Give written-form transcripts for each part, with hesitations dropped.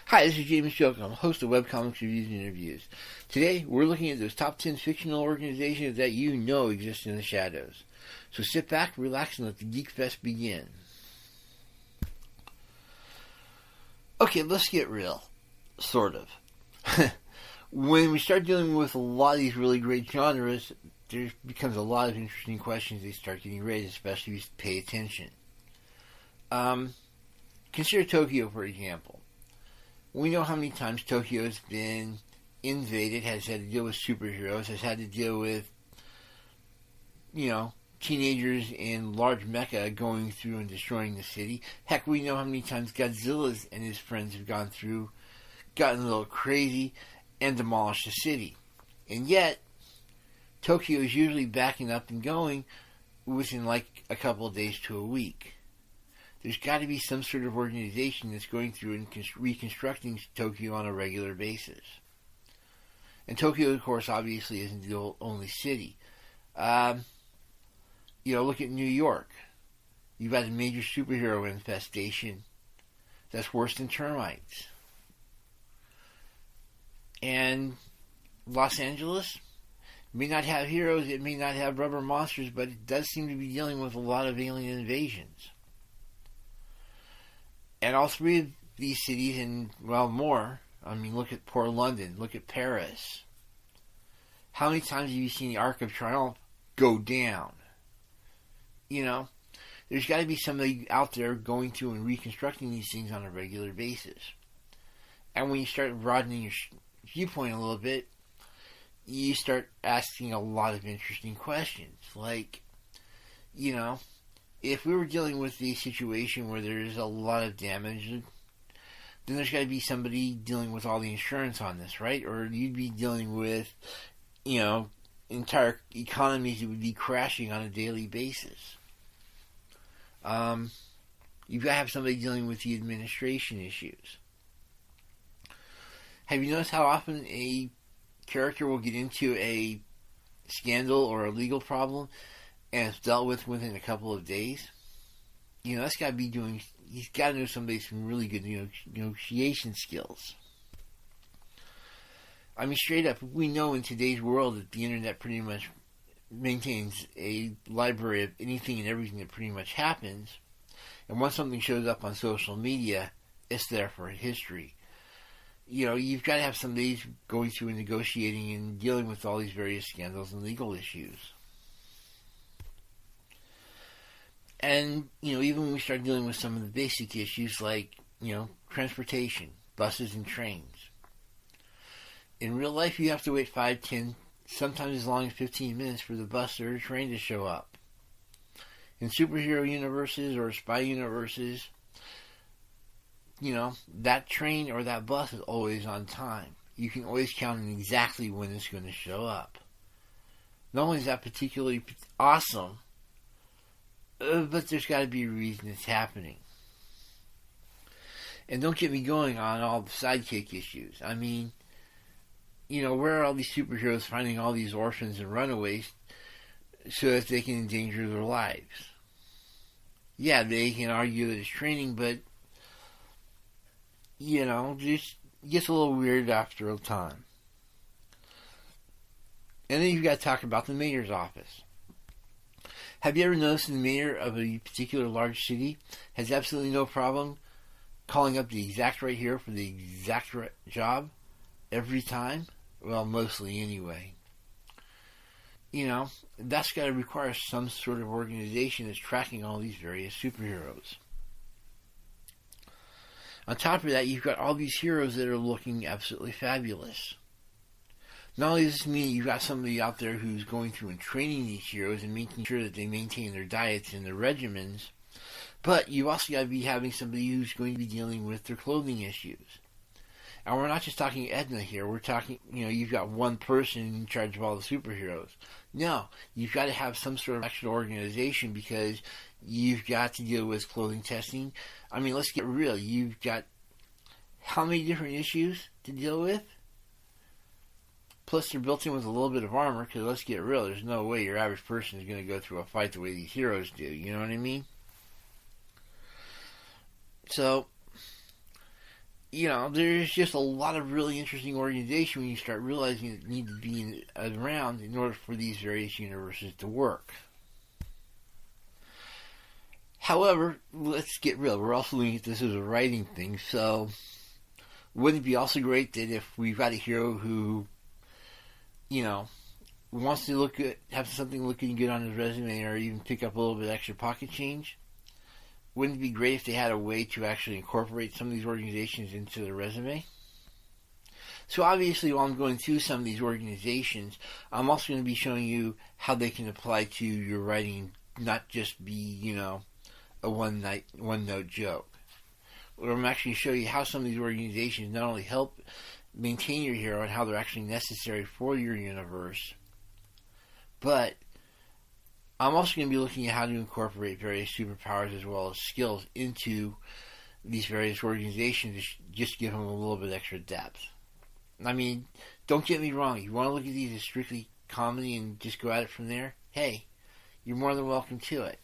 Hi, this is James Joke. I'm a host of webcomics reviews and interviews. Today, we're looking at those top 10 fictional organizations that you know exist in the shadows. So sit back, relax, and let the Geek Fest begin. Okay, let's get real. Sort of. When we start dealing with a lot of these really great genres, there becomes a lot of interesting questions they start getting raised, especially if you pay attention. Consider Tokyo, for example. We know how many times Tokyo has been invaded, has had to deal with superheroes, has had to deal with, teenagers in large mecha going through and destroying the city. Heck, we know how many times Godzilla and his friends have gotten a little crazy, and demolished the city. And yet, Tokyo is usually backing up and going within like a couple of days to a week. There's got to be some sort of organization that's going through and reconstructing Tokyo on a regular basis. And Tokyo, of course, obviously isn't the only city. Look at New York. You've got a major superhero infestation that's worse than termites. And Los Angeles may not have heroes, it may not have rubber monsters, but it does seem to be dealing with a lot of alien invasions. And all three of these cities, and more, look at poor London, look at Paris. How many times have you seen the Arc of Triumph go down? There's got to be somebody out there going through and reconstructing these things on a regular basis. And when you start broadening your viewpoint a little bit, you start asking a lot of interesting questions. Like, if we were dealing with the situation where there's a lot of damage, then there's got to be somebody dealing with all the insurance on this, right? Or you'd be dealing with, entire economies that would be crashing on a daily basis. You've got to have somebody dealing with the administration issues. Have you noticed how often a character will get into a scandal or a legal problem and it's dealt with within a couple of days? That's got to be he's got to know somebody with some really good negotiation skills. Straight up, we know in today's world that the internet pretty much maintains a library of anything and everything that pretty much happens. And once something shows up on social media, it's there for history. You've got to have somebody going through and negotiating and dealing with all these various scandals and legal issues. And, even when we start dealing with some of the basic issues like, transportation, buses and trains. In real life, you have to wait 5, 10, sometimes as long as 15 minutes for the bus or the train to show up. In superhero universes or spy universes, that train or that bus is always on time. You can always count on exactly when it's going to show up. Not only is that particularly awesome, but there's got to be a reason it's happening. And don't get me going on all the sidekick issues. Where are all these superheroes finding all these orphans and runaways so that they can endanger their lives? Yeah, they can argue that it's training, but just gets a little weird after a time. And then you've got to talk about the mayor's office. Have you ever noticed the mayor of a particular large city has absolutely no problem calling up the exact right hero for the exact right job every time? Well, mostly anyway. That's got to require some sort of organization that's tracking all these various superheroes. On top of that, you've got all these heroes that are looking absolutely fabulous. Not only does this mean you've got somebody out there who's going through and training these heroes and making sure that they maintain their diets and their regimens, but you've also got to be having somebody who's going to be dealing with their clothing issues. And we're not just talking Edna here. We're talking, you've got one person in charge of all the superheroes. No, you've got to have some sort of extra organization because you've got to deal with clothing testing. Let's get real. You've got how many different issues to deal with? Plus, they're built in with a little bit of armor, because let's get real, there's no way your average person is going to go through a fight the way these heroes do. You know what I mean? So, there's just a lot of really interesting organization when you start realizing that need to be around in order for these various universes to work. However, let's get real. We're also looking at this as a writing thing, so wouldn't it be also great that if we've got a hero who, wants to look good, have something looking good on his resume, or even pick up a little bit extra pocket change? Wouldn't it be great if they had a way to actually incorporate some of these organizations into their resume? So obviously, while I'm going through some of these organizations, I'm also going to be showing you how they can apply to your writing, not just be, a one-note joke. Or I'm actually going to show you how some of these organizations not only help maintain your hero and how they're actually necessary for your universe, but I'm also going to be looking at how to incorporate various superpowers as well as skills into these various organizations to just give them a little bit extra depth. I mean, don't get me wrong. You want to look at these as strictly comedy and just go at it from there? Hey, you're more than welcome to it.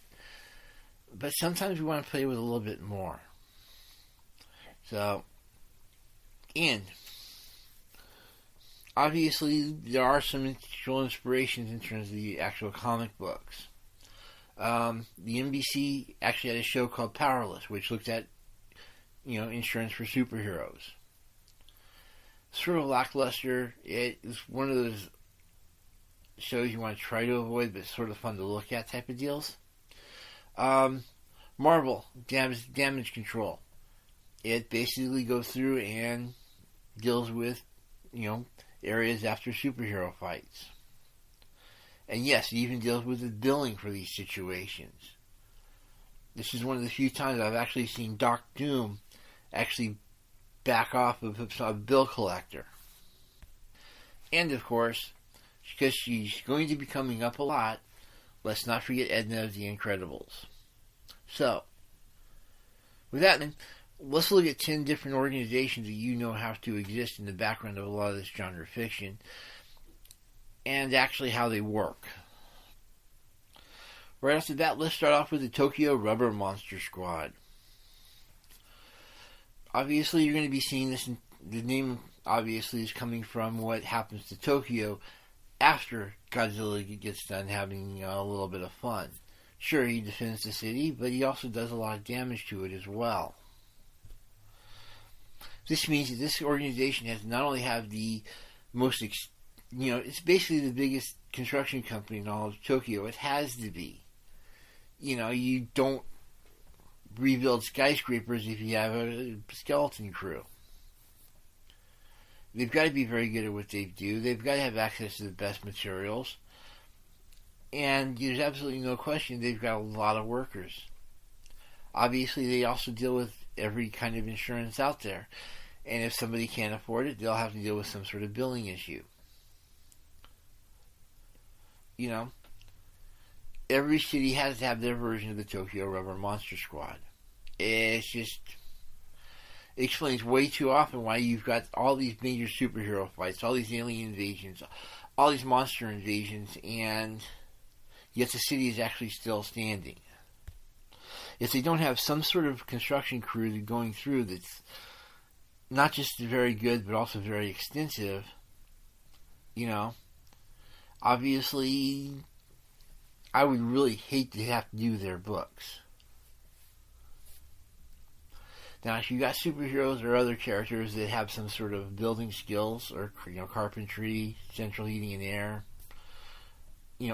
But sometimes we want to play with a little bit more. So, and obviously there are some inspirations in terms of the actual comic books. The NBC actually had a show called Powerless, which looked at, insurance for superheroes. Sort of lackluster. It is one of those shows you want to try to avoid, but it's sort of fun to look at type of deals. Marvel, Damage Control. It basically goes through and deals with, areas after superhero fights. And yes, it even deals with the billing for these situations. This is one of the few times I've actually seen Doc Doom actually back off of a bill collector. And of course, because she's going to be coming up a lot, let's not forget Edna of the Incredibles. So, with that, let's look at 10 different organizations that have to exist in the background of a lot of this genre fiction, and actually how they work. Right off the bat, let's start off with the Tokyo Rubber Monster Squad. Obviously, you're going to be seeing this, the name obviously is coming from what happens to Tokyo after Godzilla gets done having a little bit of fun. Sure, he defends the city, but he also does a lot of damage to it as well. This means that this organization has not only have the most, it's basically the biggest construction company in all of Tokyo. It has to be. You don't rebuild skyscrapers if you have a skeleton crew. They've got to be very good at what they do. They've got to have access to the best materials. And there's absolutely no question they've got a lot of workers. Obviously, they also deal with every kind of insurance out there. And if somebody can't afford it, they'll have to deal with some sort of billing issue. Every city has to have their version of the Tokyo Rubber Monster Squad. It explains way too often why you've got all these major superhero fights, all these alien invasions, all these monster invasions, and yet the city is actually still standing. If they don't have some sort of construction crew going through that's not just very good, but also very extensive, obviously, I would really hate to have to do their books. Now, if you got superheroes or other characters that have some sort of building skills or carpentry, central heating and air,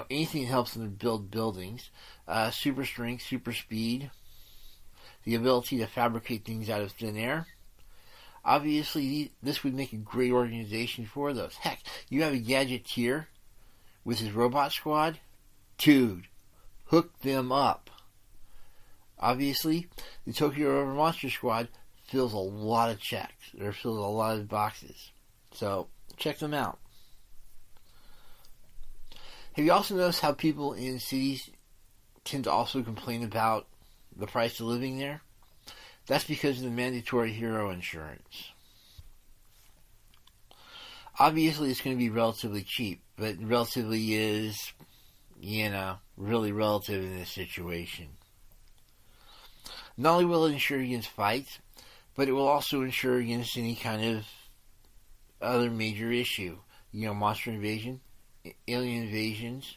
anything that helps them build buildings, super strength, super speed, the ability to fabricate things out of thin air, obviously this would make a great organization for those. Heck, you have a Gadgeteer with his robot squad, dude, hook them up. Obviously, the Tokyo Rubber Monster Squad fills a lot of checks, or fills a lot of boxes. So, check them out. Have you also noticed how people in cities tend to also complain about the price of living there? That's because of the mandatory hero insurance. Obviously, it's going to be relatively cheap, but relatively is, really relative in this situation. Not only will it insure against fights, but it will also insure against any kind of other major issue. Monster invasion, alien invasions,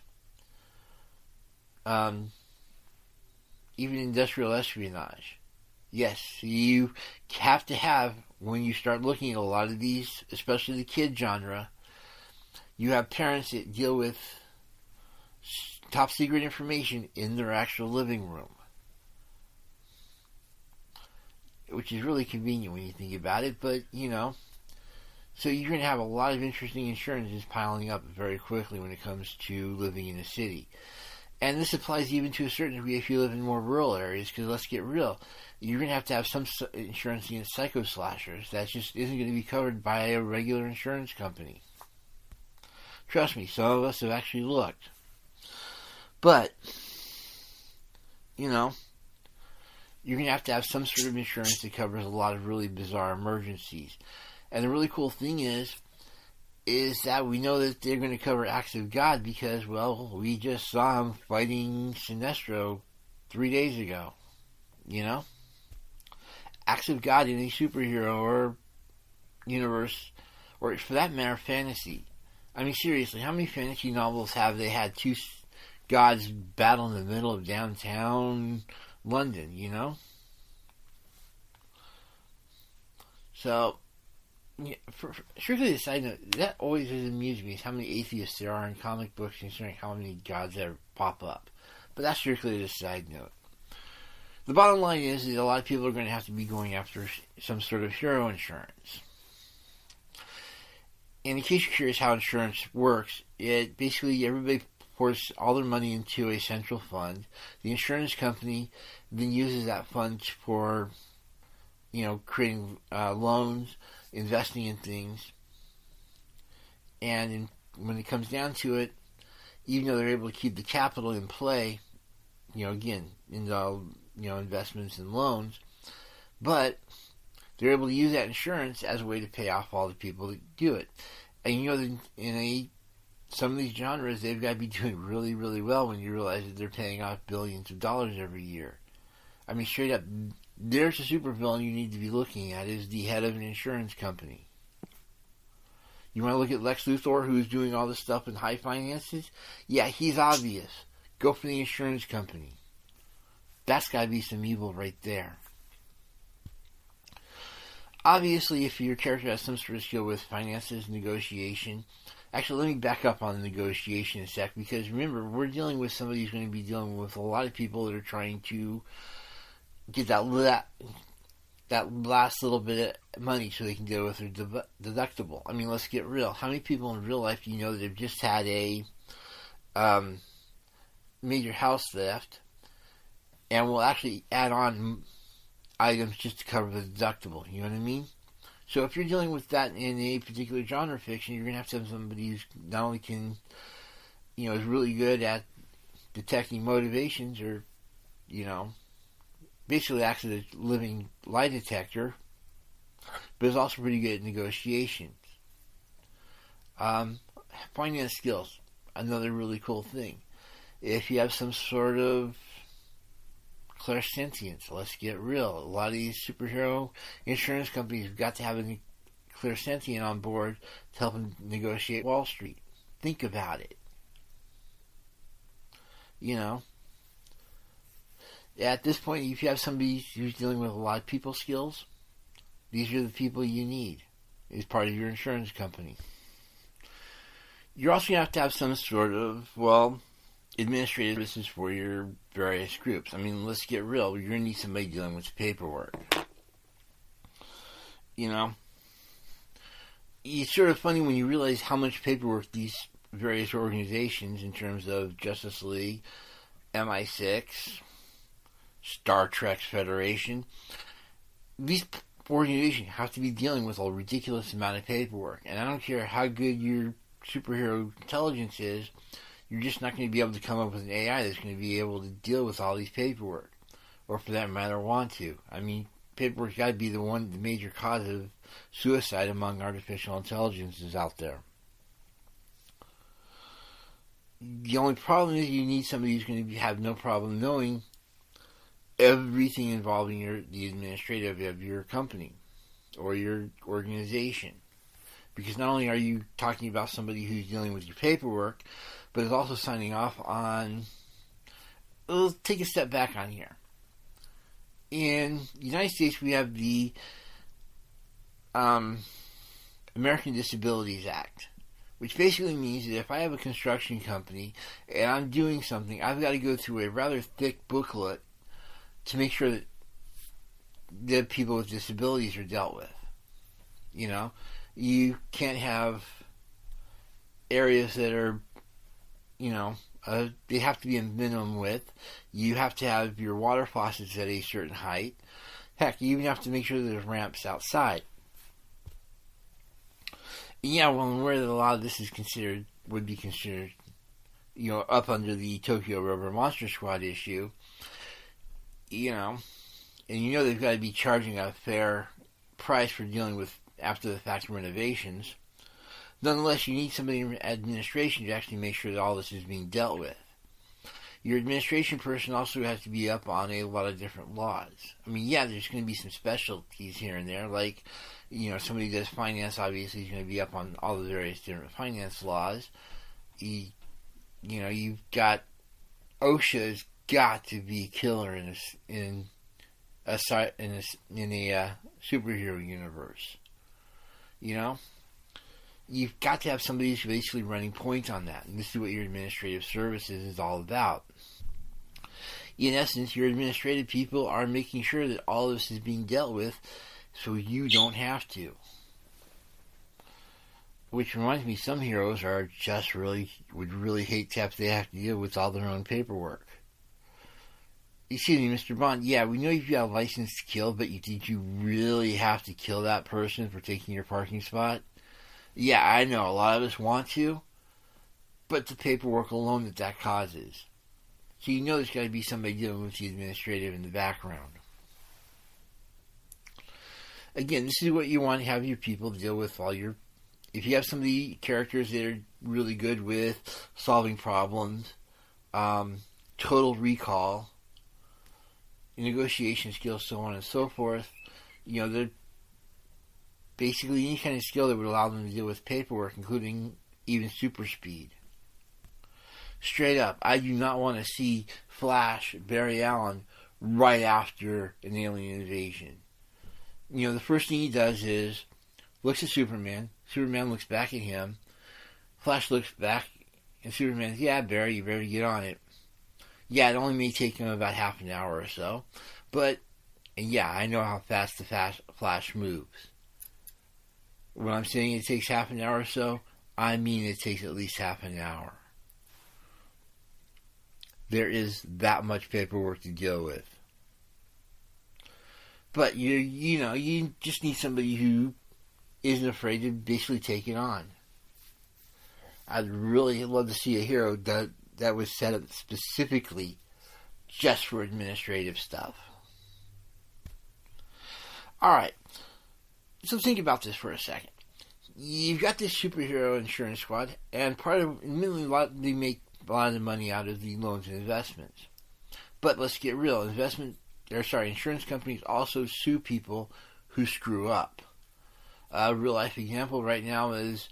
even industrial espionage. Yes, you have to have, when you start looking at a lot of these, especially the kid genre, you have parents that deal with top secret information in their actual living room, which is really convenient when you think about it, but, so you're going to have a lot of interesting insurances piling up very quickly when it comes to living in a city. And this applies even to a certain degree if you live in more rural areas, because let's get real, you're going to have some insurance against psycho slashers. That just isn't going to be covered by a regular insurance company. Trust me, some of us have actually looked. But, you're going to have some sort of insurance that covers a lot of really bizarre emergencies. And the really cool thing is that we know that they're going to cover acts of God because, well, we just saw him fighting Sinestro 3 days ago. Acts of God in a superhero or universe, or for that matter, fantasy. I mean, seriously, how many fantasy novels have they had two gods battle in the middle of downtown London, So, strictly a side note, that always has amused me, is how many atheists there are in comic books concerning how many gods ever pop up. But that's strictly a side note. The bottom line is that a lot of people are going to have to be going after some sort of hero insurance. And in case you're curious how insurance works, it basically, everybody pours all their money into a central fund. The insurance company then uses that fund for, creating loans, investing in things. And when it comes down to it, even though they're able to keep the capital in play, again, in the, investments and loans, but they're able to use that insurance as a way to pay off all the people that do it. And in some of these genres, they've got to be doing really, really well when you realize that they're paying off billions of dollars every year. I mean, straight up, there's a supervillain you need to be looking at, is the head of an insurance company. You want to look at Lex Luthor, who's doing all this stuff in high finances? Yeah, he's obvious. Go for the insurance company. That's got to be some evil right there. Obviously, if your character has some sort of skill with finances, negotiation... Actually, let me back up on the negotiation a sec, because remember, we're dealing with somebody who's going to be dealing with a lot of people that are trying to get that last little bit of money so they can deal with their deductible. I mean, let's get real. How many people in real life do you know that have just had a major house theft and will actually add on items just to cover the deductible? You know what I mean? So if you're dealing with that in a particular genre fiction, you're going to have somebody who's not only is really good at detecting motivations, or, basically acts as a living lie detector, but is also pretty good at negotiations. Finance skills, another really cool thing. If you have some sort of clairsentience, let's get real. A lot of these superhero insurance companies have got to have a clairsentient on board to help them negotiate Wall Street. Think about it. At this point, if you have somebody who's dealing with a lot of people skills, these are the people you need as part of your insurance company. You're also going to have some sort of, administrative services for your various groups. I mean, let's get real. You're going to need somebody dealing with paperwork. It's sort of funny when you realize how much paperwork these various organizations, in terms of Justice League, MI6, Star Trek Federation, these organizations have to be dealing with a ridiculous amount of paperwork. And I don't care how good your superhero intelligence is, you're just not going to be able to come up with an AI that's going to be able to deal with all these paperwork, or for that matter, want to. I mean, paperwork's got to be the major cause of suicide among artificial intelligences out there. The only problem is you need somebody who's going to have no problem knowing everything involving the administrative of your company or your organization. Because not only are you talking about somebody who's dealing with your paperwork, but is also signing off on... Let's take a step back on here. In the United States, we have the American Disabilities Act, which basically means that if I have a construction company and I'm doing something, I've got to go through a rather thick booklet to make sure that the people with disabilities are dealt with. You know, you can't have areas that are, they have to be a minimum width. You have to have your water faucets at a certain height. Heck, you even have to make sure there's ramps outside. Yeah, well, I'm aware that a lot of this would be considered, up under the Tokyo Rubber Monster Squad issue. And they've got to be charging a fair price for dealing with after-the-fact renovations. Nonetheless, you need somebody in administration to actually make sure that all this is being dealt with. Your administration person also has to be up on a lot of different laws. I mean, yeah, there's going to be some specialties here and there, like, somebody who does finance obviously is going to be up on all the various different finance laws. You've got OSHA's got to be killer in a superhero universe. You've got to have somebody who's basically running point on that. And this is what your administrative services is all about. In essence, your administrative people are making sure that all of this is being dealt with so you don't have to. Which reminds me, some heroes would really hate to have to deal with all their own paperwork. Excuse me, Mr. Bond, yeah, we know you've got a license to kill, but did you really have to kill that person for taking your parking spot? Yeah, I know, a lot of us want to, but the paperwork alone that causes. So there's got to be somebody dealing with the administrative in the background. Again, this is what you want to have your people deal with if you have characters that are really good with solving problems, total recall, negotiation skills, so on and so forth, they're basically any kind of skill that would allow them to deal with paperwork, including even super speed. Straight up, I do not want to see Flash Barry Allen right after an alien invasion. The first thing he does is looks at Superman. Superman looks back at him. Flash looks back, and Superman's, yeah, Barry, you better get on it. Yeah, it only may take him about half an hour or so. And yeah, I know how fast the Flash moves. When I'm saying it takes half an hour or so, I mean it takes at least half an hour. There is that much paperwork to deal with. But you just need somebody who isn't afraid to basically take it on. I'd really love to see a hero that was set up specifically just for administrative stuff. Alright, so think about this for a second. You've got this superhero insurance squad, and they make a lot of money out of the loans and investments. But let's get real, insurance companies also sue people who screw up. A real life example right now is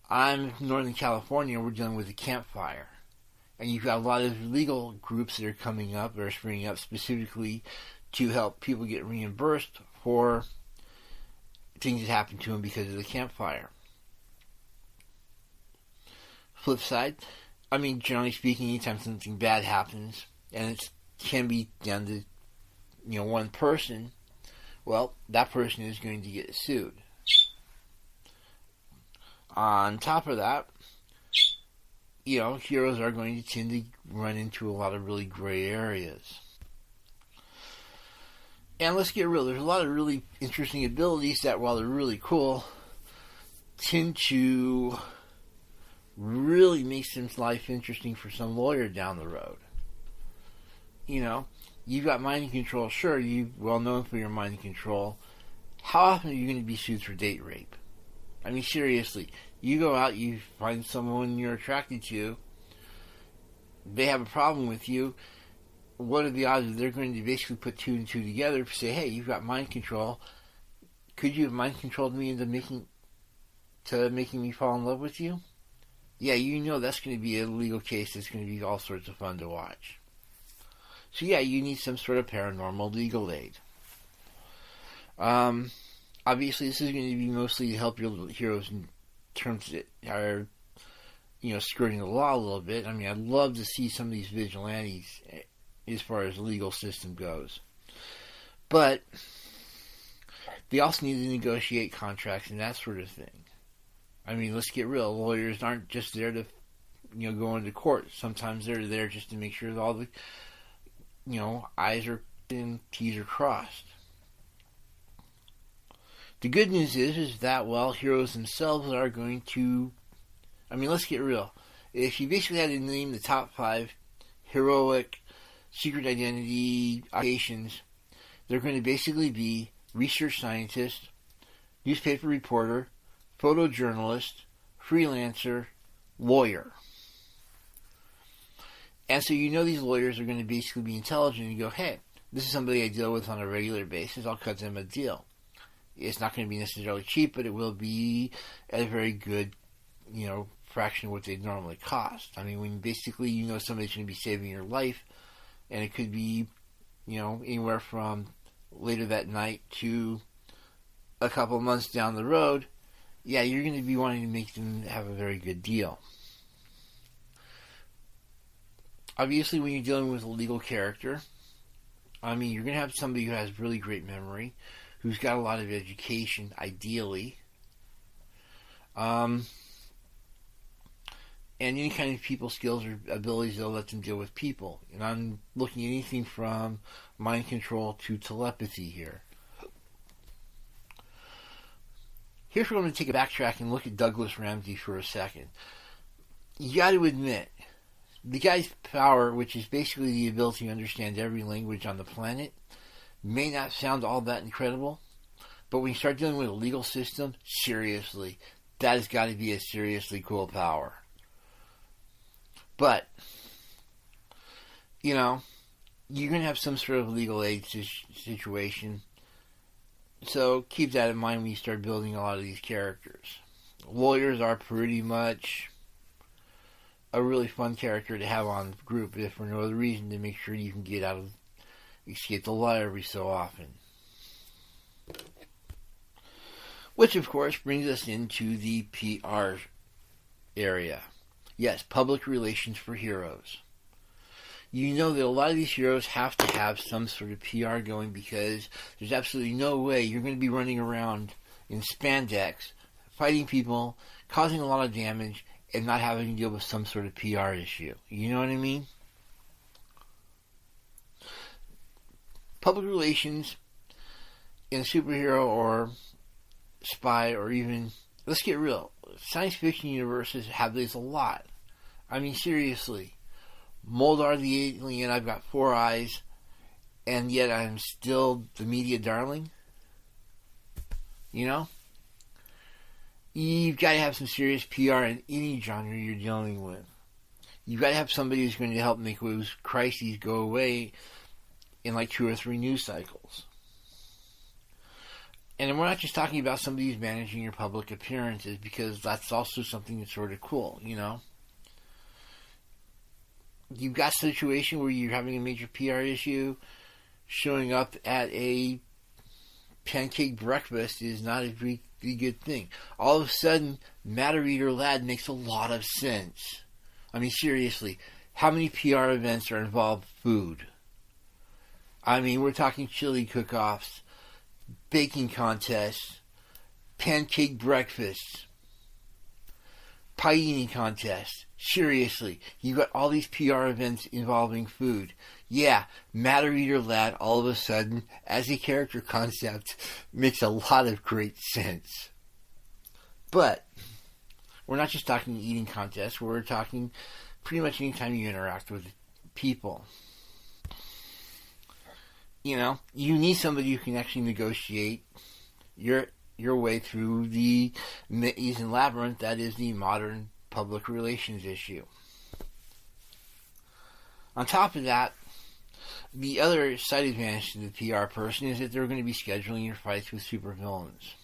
I'm in Northern California, we're dealing with a campfire. And you've got a lot of legal groups that are coming up or springing up specifically to help people get reimbursed for things that happened to them because of the campfire. Flip side, generally speaking, anytime something bad happens, and it can be done to, one person, well, that person is going to get sued. On top of that, heroes are going to tend to run into a lot of really gray areas. And let's get real, there's a lot of really interesting abilities that, while they're really cool, tend to really make some life interesting for some lawyer down the road. You've got mind control, sure, you're well known for your mind control. How often are you going to be sued for date rape? Seriously, you go out, you find someone you're attracted to, they have a problem with you, what are the odds that they're going to basically put two and two together to say, hey, you've got mind control. Could you have mind controlled me into making me fall in love with you? Yeah, you know that's going to be a legal case that's going to be all sorts of fun to watch. So yeah, you need some sort of paranormal legal aid. Obviously, this is going to be mostly to help your heroes in terms that are, skirting the law a little bit. I mean, I'd love to see some of these vigilantes as far as the legal system goes. But they also need to negotiate contracts and that sort of thing. I mean, let's get real. Lawyers aren't just there to, go into court. Sometimes they're there just to make sure that all the, I's are and T's are crossed. The good news is that, heroes themselves are going to, let's get real. If you basically had to name the top 5 heroic secret identity occupations, they're going to basically be research scientist, newspaper reporter, photojournalist, freelancer, lawyer. And so these lawyers are going to basically be intelligent and go, hey, this is somebody I deal with on a regular basis, I'll cut them a deal. It's not going to be necessarily cheap, but it will be at a very good, fraction of what they normally cost. I mean, when basically somebody's going to be saving your life, and it could be, anywhere from later that night to a couple of months down the road, yeah, you're going to be wanting to make them have a very good deal. Obviously, when you're dealing with a legal character, you're going to have somebody who has really great memory, who's got a lot of education, ideally, and any kind of people skills or abilities that'll let them deal with people. And I'm looking at anything from mind control to telepathy here. Here's where I'm going to take a backtrack and look at Douglas Ramsey for a second. You got to admit, the guy's power, which is basically the ability to understand every language on the planet, may not sound all that incredible, but when you start dealing with a legal system, seriously, that has got to be a seriously cool power. But, you're going to have some sort of legal aid situation. So keep that in mind when you start building a lot of these characters. Lawyers are pretty much a really fun character to have on the group, if for no other reason to make sure you can escape the law every so often. Which, of course, brings us into the PR area. Yes, public relations for heroes. You know that a lot of these heroes have to have some sort of PR going, because there's absolutely no way you're going to be running around in spandex, fighting people, causing a lot of damage, and not having to deal with some sort of PR issue. You know what I mean? Public relations in a superhero or spy, or even, let's get real, science fiction universes have this a lot. Seriously. Moldar the alien, I've got 4 eyes, and yet I'm still the media darling. You've got to have some serious PR in any genre you're dealing with. You've got to have somebody who's going to help make those crises go away in like 2 or 3 news cycles. And we're not just talking about somebody who's managing your public appearances, because that's also something that's sort of cool, You've got a situation where you're having a major PR issue. Showing up at a pancake breakfast is not a really good thing. All of a sudden, Matter Eater Lad makes a lot of sense. Seriously, how many PR events are involved food? We're talking chili cook-offs, baking contests, pancake breakfasts, pie eating contests. Seriously, you've got all these PR events involving food. Yeah, Matter Eater Lad, all of a sudden, as a character concept, makes a lot of great sense. But we're not just talking eating contests. We're talking pretty much any time you interact with people. You need somebody who can actually negotiate your way through the maze and labyrinth that is the modern public relations issue. On top of that, The other side advantage to the PR person is that they're going to be scheduling your fights with supervillains.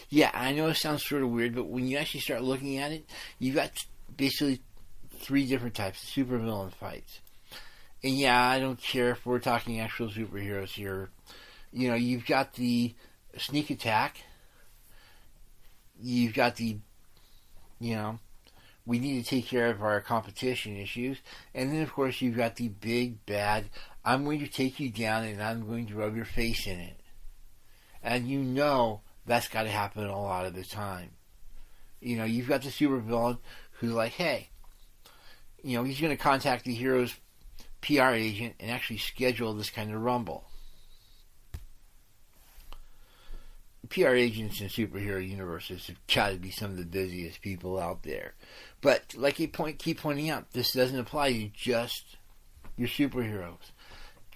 Yeah, I know it sounds sort of weird, but when you actually start looking at it, you've got basically 3 different types of supervillain fights. And yeah, I don't care if we're talking actual superheroes here. You know, you've got the sneak attack. You've got the, we need to take care of our competition issues. And then, of course, you've got the big, bad, I'm going to take you down and I'm going to rub your face in it. And you know that's got to happen a lot of the time. You know, you've got the supervillain who's like, hey, he's going to contact the hero's PR agent and actually schedule this kind of rumble. PR agents in superhero universes have got to be some of the busiest people out there. But, like you keep pointing out, this doesn't apply to just your superheroes.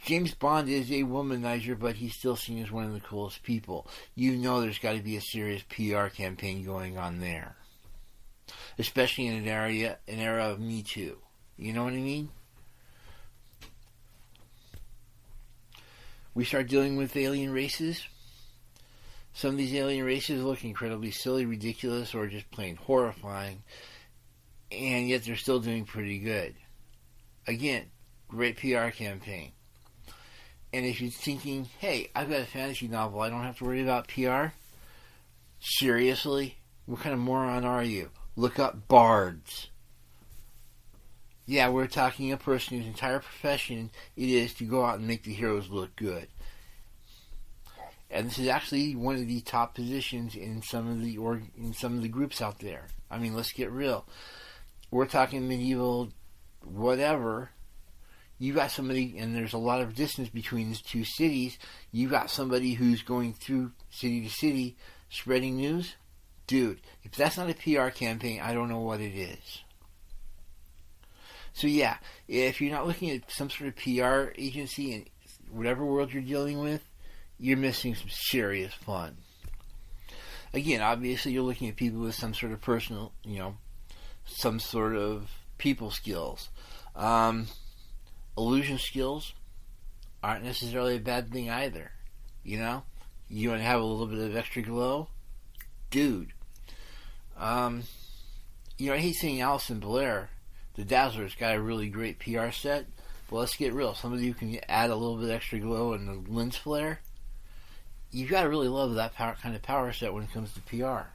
James Bond is a womanizer, but he's still seen as one of the coolest people. You know there's got to be a serious PR campaign going on there. Especially in an era of Me Too. You know what I mean? We start dealing with alien races. Some of these alien races look incredibly silly, ridiculous, or just plain horrifying. And yet they're still doing pretty good. Again, great PR campaign. And if you're thinking, hey, I've got a fantasy novel, I don't have to worry about PR. Seriously? What kind of moron are you? Look up bards. Yeah, we're talking a person whose entire profession it is to go out and make the heroes look good. And this is actually one of the top positions in some of the groups out there. I mean, let's get real. We're talking medieval whatever. You got somebody, and there's a lot of distance between these 2 cities. You got somebody who's going through city to city spreading news. Dude, if that's not a PR campaign, I don't know what it is. So yeah, if you're not looking at some sort of PR agency in whatever world you're dealing with, you're missing some serious fun. Again, obviously you're looking at people with some sort of personal, some sort of people skills. Illusion skills aren't necessarily a bad thing either. You want to have a little bit of extra glow? Dude. I hate saying Alison Blair. The Dazzler's got a really great PR set, but let's get real. Somebody who can add a little bit extra glow and the lens flare, you've got to really love that kind of power set when it comes to PR.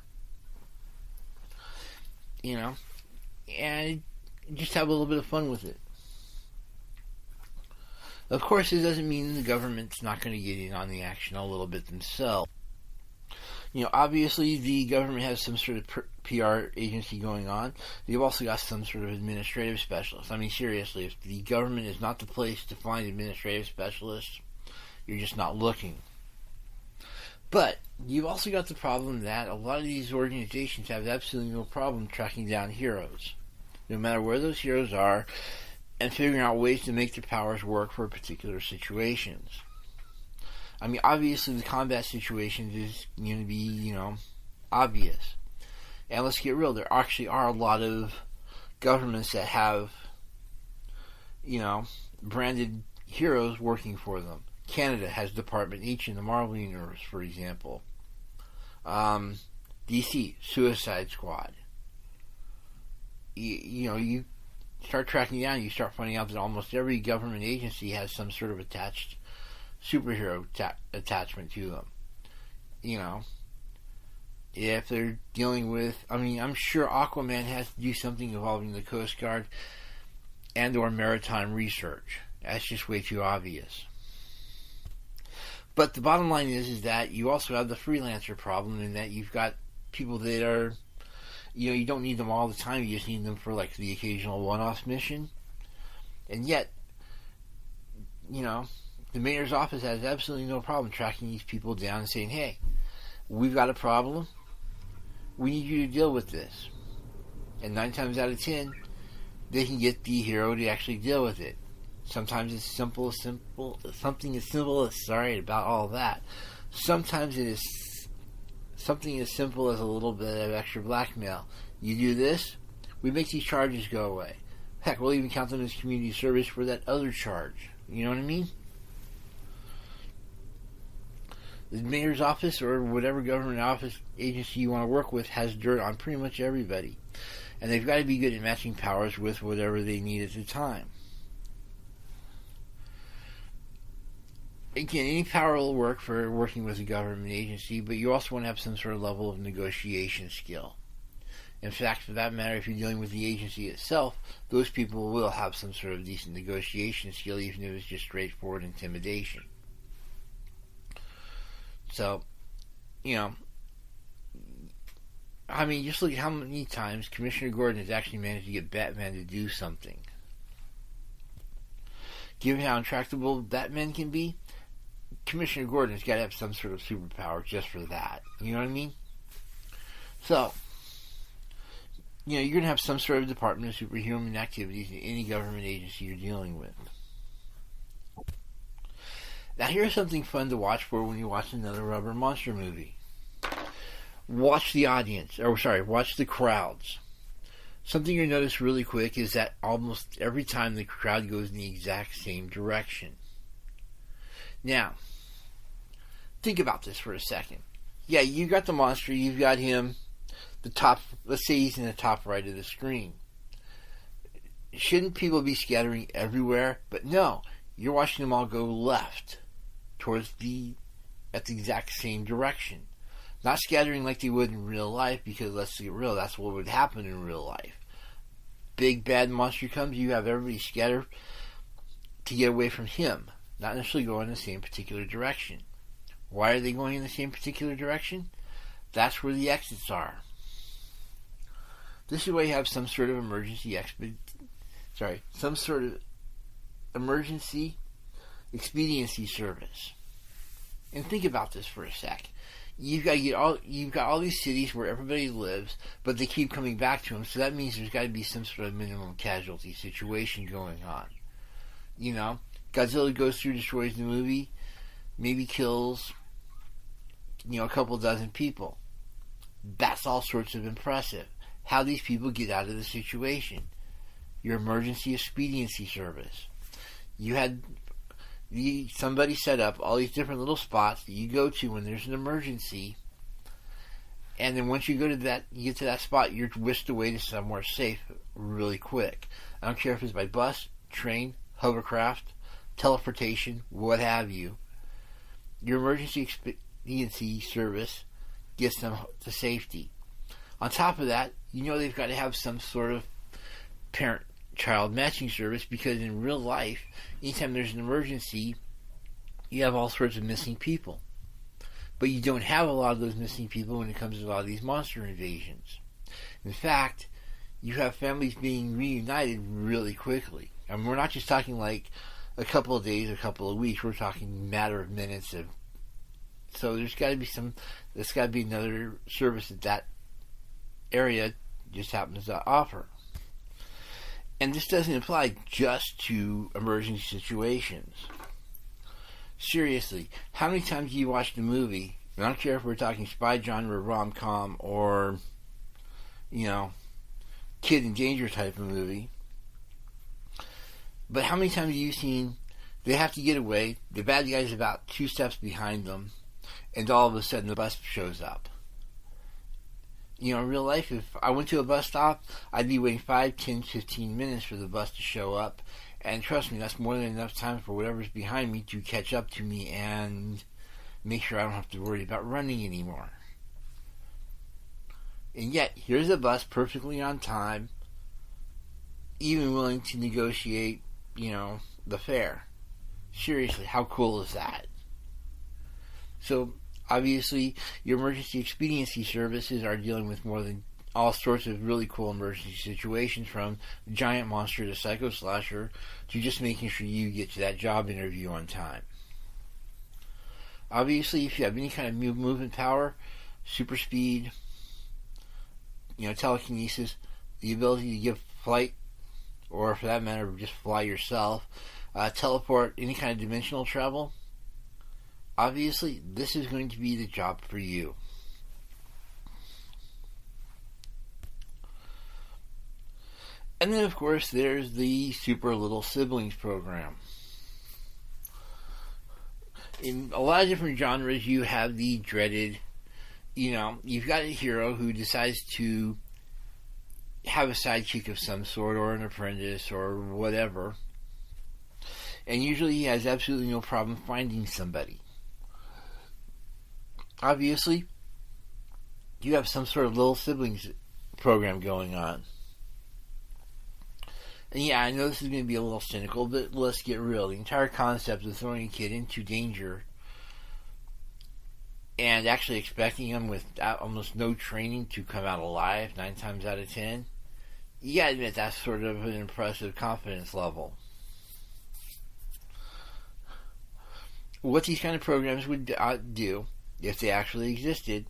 And just have a little bit of fun with it. Of course, it doesn't mean the government's not going to get in on the action a little bit themselves. Obviously the government has some sort of PR agency going on. They've also got some sort of administrative specialists. I mean, seriously, if the government is not the place to find administrative specialists, you're just not looking. But you've also got the problem that a lot of these organizations have absolutely no problem tracking down heroes, no matter where those heroes are, and figuring out ways to make their powers work for particular situations. I mean, obviously the combat situations is going to be, obvious. And let's get real, there actually are a lot of governments that have, branded heroes working for them. Canada has Department H in the Marvel Universe, for example. DC, Suicide Squad. You start tracking down, you start finding out that almost every government agency has some sort of attached superhero attachment to them. If they're dealing with, I'm sure Aquaman has to do something involving the Coast Guard and or maritime research. That's just way too obvious. But the bottom line is that you also have the freelancer problem in that you've got people that are, you don't need them all the time, you just need them for like the occasional one-off mission. And yet, the mayor's office has absolutely no problem tracking these people down and saying, hey, we've got a problem. We need you to deal with this. And 9 times out of 10, they can get the hero to actually deal with it. Sometimes it's something as simple as, sorry about all that. Sometimes it is something as simple as a little bit of extra blackmail. You do this, we make these charges go away. Heck, we'll even count them as community service for that other charge. You know what I mean? The mayor's office or whatever government office agency you want to work with has dirt on pretty much everybody. And they've got to be good at matching powers with whatever they need at the time. Again, any power will work for working with a government agency, but you also want to have some sort of level of negotiation skill. In fact, for that matter, if you're dealing with the agency itself, those people will have some sort of decent negotiation skill, even if it's just straightforward intimidation. So, just look at how many times Commissioner Gordon has actually managed to get Batman to do something. Given how intractable Batman can be, Commissioner Gordon's got to have some sort of superpower just for that. You know what I mean? So, you're going to have some sort of department of superhuman activities in any government agency you're dealing with. Now, here's something fun to watch for when you watch another Rubber Monster movie. Watch the crowds. Something you'll notice really quick is that almost every time the crowd goes in the exact same direction. Now, think about this for a second. Yeah, you got the monster, you've got him, let's say he's in the top right of the screen. Shouldn't people be scattering everywhere? But no, you're watching them all go left, at the exact same direction. Not scattering like they would in real life, because let's get real, that's what would happen in real life. Big bad monster comes, you have everybody scatter to get away from him, not necessarily go in the same particular direction. Why are they going in the same particular direction? That's where the exits are. This is why you have some sort of emergency expediency service. And think about this for a sec. You've got all these cities where everybody lives, but they keep coming back to them. So that means there's got to be some sort of minimum casualty situation going on. Godzilla goes through, destroys the movie, maybe kills, a couple dozen people. That's all sorts of impressive. How these people get out of the situation. Your emergency expediency service. You had somebody set up all these different little spots that you go to when there's an emergency, and then once you get to that spot, you're whisked away to somewhere safe really quick. I don't care if it's by bus, train, hovercraft, teleportation, what have you. Your emergency expediency service gets them to safety. On top of that, they've got to have some sort of parent-child matching service, because in real life, anytime there's an emergency, you have all sorts of missing people. But you don't have a lot of those missing people when it comes to a lot of these monster invasions. In fact, you have families being reunited really quickly. I mean, we're not just talking like a couple of days, a couple of weeks. We're talking a matter of minutes. So there's got to be another service that area just happens to offer. And this doesn't apply just to emergency situations. Seriously, how many times do you watch the movie? I don't care if we're talking spy genre, rom-com, or, kid in danger type of movie. But how many times have you seen they have to get away, the bad guy's about 2 steps behind them, and all of a sudden the bus shows up? In real life, if I went to a bus stop, I'd be waiting 5, 10, 15 minutes for the bus to show up. And trust me, that's more than enough time for whatever's behind me to catch up to me and make sure I don't have to worry about running anymore. And yet, here's a bus perfectly on time, even willing to negotiate, the fare. Seriously, how cool is that? So, obviously, your emergency expediency services are dealing with more than all sorts of really cool emergency situations, from giant monster to psycho slasher to just making sure you get to that job interview on time. Obviously, if you have any kind of movement power, super speed, telekinesis, the ability to give flight, or for that matter, just fly yourself, teleport, any kind of dimensional travel, obviously, this is going to be the job for you. And then, of course, there's the Super Little Siblings program. In a lot of different genres, you have the dreaded, you've got a hero who decides to have a sidekick of some sort, or an apprentice, or whatever. And usually he has absolutely no problem finding somebody. Obviously, you have some sort of little siblings program going on. And yeah, I know this is going to be a little cynical, but let's get real. The entire concept of throwing a kid into danger and actually expecting them with almost no training to come out alive 9 times out of 10, you gotta admit that's sort of an impressive confidence level. What these kind of programs would do, if they actually existed,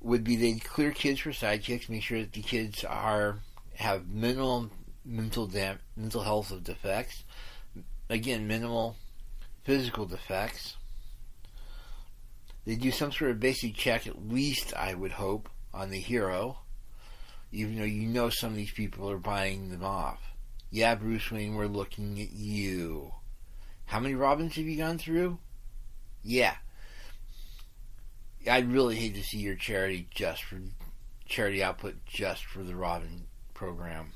would be they'd clear kids for sidekicks, make sure that the kids have minimal mental health of defects, again, minimal physical defects. They do some sort of basic check, at least I would hope, on the hero, even though some of these people are buying them off. Yeah, Bruce Wayne, we're looking at you. How many Robins have you gone through? Yeah. I'd really hate to see your charity output just for the Robin program.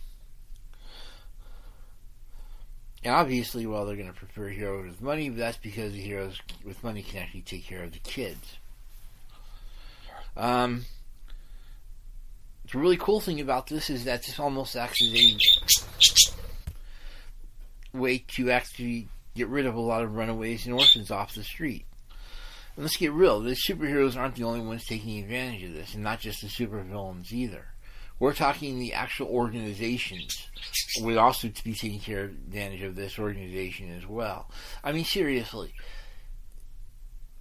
And obviously, well, they're going to prefer heroes with money, but that's because the heroes with money can actually take care of the kids. The really cool thing about this is that this almost acts as a way to actually get rid of a lot of runaways and orphans off the street. And let's get real, the superheroes aren't the only ones taking advantage of this, and not just the supervillains either. We're talking the actual organizations would also be taking advantage of this organization as well. I mean, seriously,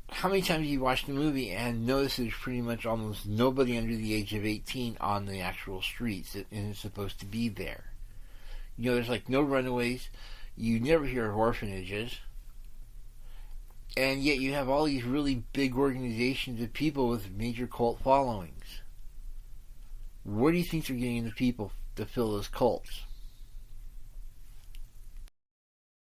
how many times have you watched a movie and noticed there's pretty much almost nobody under the age of 18 on the actual streets that isn't supposed to be there? There's like no runaways. You never hear of orphanages. And yet you have all these really big organizations of people with major cult followings. Where do you think they're getting the people to fill those cults?